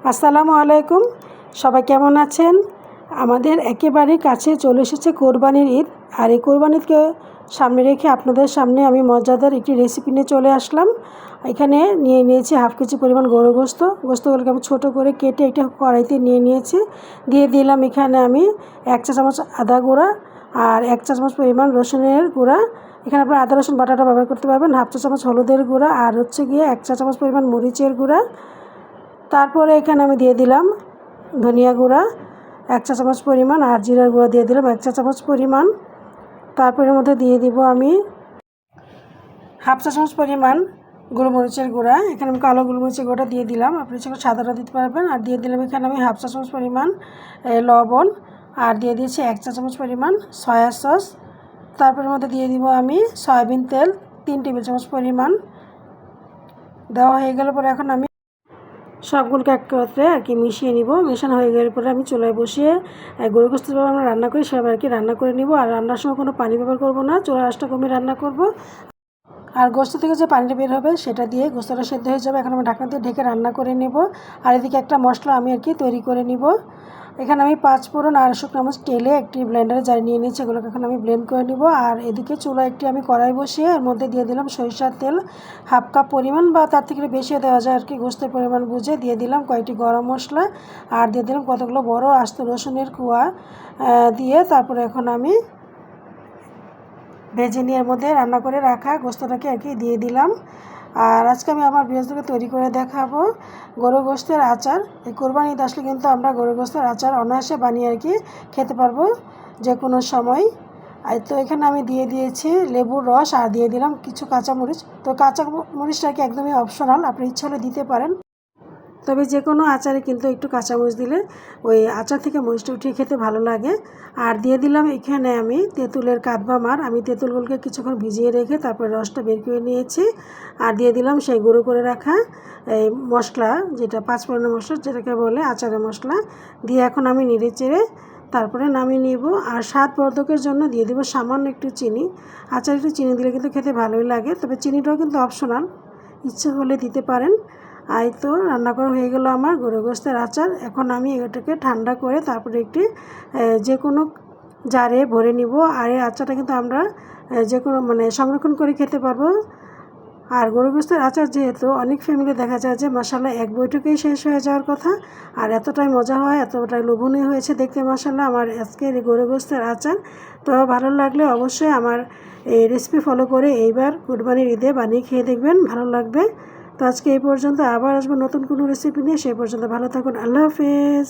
আসসালামু আলাইকুম। সবাই কেমন আছেন? আমাদের একেবারে কাছে চলে এসেছে কোরবানির ঈদ। আর এই কোরবানির ঈদকে সামনে রেখে আপনাদের সামনে আমি মজাদার একটি রেসিপি নিয়ে চলে আসলাম। এখানে নিয়েছি হাফ কেজি পরিমাণ গরু গোস্ত। গোস্তগুলোকে আমি ছোটো করে কেটে একটা কড়াইতে নিয়েছি। দিয়ে দিলাম এখানে আমি 1 চা চামচ আদা গুঁড়া আর 1 চা চামচ পরিমাণ রসুনের গুঁড়া। এখানে আপনারা আদা রসুন বাটাটা ব্যবহার করতে পারবেন। হাফ চা চামচ হলুদের গুঁড়া আর হচ্ছে গিয়ে 1 চা চামচ পরিমাণ মরিচের গুঁড়া। তারপরে এখানে আমি দিয়ে দিলাম ধনিয়া গুঁড়া 1 চা চামচ পরিমাণ আর জিরার গুঁড়া দিয়ে দিলাম 1 চা চামচ পরিমাণ। তারপরের মধ্যে দিয়ে দিব আমি হাফ চা চামচ পরিমাণ গোলমরিচের গুঁড়া। এখানে আমি কালো গোলমরিচের গুঁড়োটা দিয়ে দিলাম, আপনি সেটা সাদাটা দিতে পারবেন। আর দিয়ে দিলাম এখানে আমি হাফ চা চামচ পরিমাণ লবণ আর দিয়ে দিয়েছি 1 চা চামচ পরিমাণ সয়া সস। তারপরের মধ্যে দিয়ে দিব আমি সয়াবিন তেল 3 টেবিল চামচ পরিমাণ। দেওয়া হয়ে গেলে পরে এখন আমি সবগুলোকে একত্রে মিশিয়ে নিব। মেশানো হয়ে গেলে পরে আমি চুলায় বসিয়ে গরু গোস্ত যেভাবে আমরা রান্না করি সেভাবে রান্না করে নিব। আর রান্নার সময় কোনো পানি ব্যবহার করব না, চুলার আঁচটা কমিয়ে রান্না করব। আর গোস্ত থেকে যে পানিটা বের হবে সেটা দিয়ে গোস্তটা সেদ্ধ হয়ে যাবে। এখন আমি ঢাকনা দিয়ে ঢেকে রান্না করে নেব। আর এদিকে একটা মশলা আমি তৈরি করে নিব। এখানে আমি 5 ফোড়ন আর শুকনো মরিচ টেলে একটি ব্লেন্ডারে জারি নিয়ে নিয়েছি, এগুলোকে এখন আমি ব্লেন্ড করে নিব। আর এদিকে চুলা আমি কড়াই বসিয়ে এর মধ্যে দিয়ে দিলাম সরিষার তেল হাফ কাপ পরিমাণ বা তার থেকে বেশিও দেওয়া যায় গোস্তের পরিমাণ বুঝে। দিয়ে দিলাম কয়েকটি গরম মশলা আর দিয়ে দিলাম কতগুলো বড় আস্ত রসুনের কুয়া দিয়ে তারপরে এখন আমি ভেজে নিয়ে এর মধ্যে রান্না করে রাখা গোস্তটাকে দিয়ে দিলাম। আর আজকে আমি আমার বৃহস্পতিকে তৈরি করে দেখাবো গরু গোস্তের আচার। এই কোরবানি ঈদ আসলে কিন্তু আমরা গরু গোস্তের আচার অনায়াসে বানিয়ে খেতে পারবো যে কোনো সময়। তো এখানে আমি দিয়ে দিয়েছি লেবুর রস আর দিয়ে দিলাম কিছু কাঁচামরিচ। তো কাঁচামরিচটা একদমই অপশনাল, আপনি ইচ্ছা হলে দিতে পারেন। তবে যে কোনো আচারে কিন্তু একটু কাঁচামরিচ দিলে ওই আচার থেকে মরিচটা উঠিয়ে খেতে ভালো লাগে। আর দিয়ে দিলাম এখানে আমি তেঁতুলের কাদবা মার। আমি তেঁতুলগুলোকে কিছুক্ষণ ভিজিয়ে রেখে তারপরে রসটা বের করে নিয়েছি। আর দিয়ে দিলাম সেই গুঁড়ো করে রাখা এই মশলা, যেটা 5 ফোড়নের মশলা যেটাকে বলে আচারের মশলা, দিয়ে এখন আমি নেড়ে চেড়ে তারপরে নামিয়ে নেব। আর স্বাদ বর্ধকের জন্য দিয়ে দেবো সামান্য একটু চিনি। আচারে একটু চিনি দিলে কিন্তু খেতে ভালোই লাগে, তবে চিনিটাও কিন্তু অপশনাল, ইচ্ছে হলে দিতে পারেন। তো রান্না করা হয়ে গেল আমার গরু গোস্তের আচার। এখন আমি এটাকে ঠান্ডা করে তারপরে একটি যে কোনো জারে ভরে নিব। আর এই আচারটা কিন্তু আমরা যে কোনো সংরক্ষণ করে খেতে পারবো। আর গরু গোস্তের আচার যেহেতু অনেক ফ্যামিলি দেখা যায় যে মাশাআল্লাহ এক বৈঠকেই শেষ হয়ে যাওয়ার কথা, আর এতটাই মজা হয়, এতটাই লোভনীয় হয়েছে দেখতে মাশাআল্লাহ আমার আজকের এই গরু গোস্তের আচার। তো ভালো লাগলে অবশ্যই আমার এই রেসিপি ফলো করে এইবার কুরবানির ঈদে বানিয়ে খেয়ে দেখবেন, ভালো লাগবে। তো আজকে এই পর্যন্ত, আবার আসবো নতুন কোনো রেসিপি নিয়ে। সেই পর্যন্ত ভালো থাকুন, আল্লাহ হাফেজ।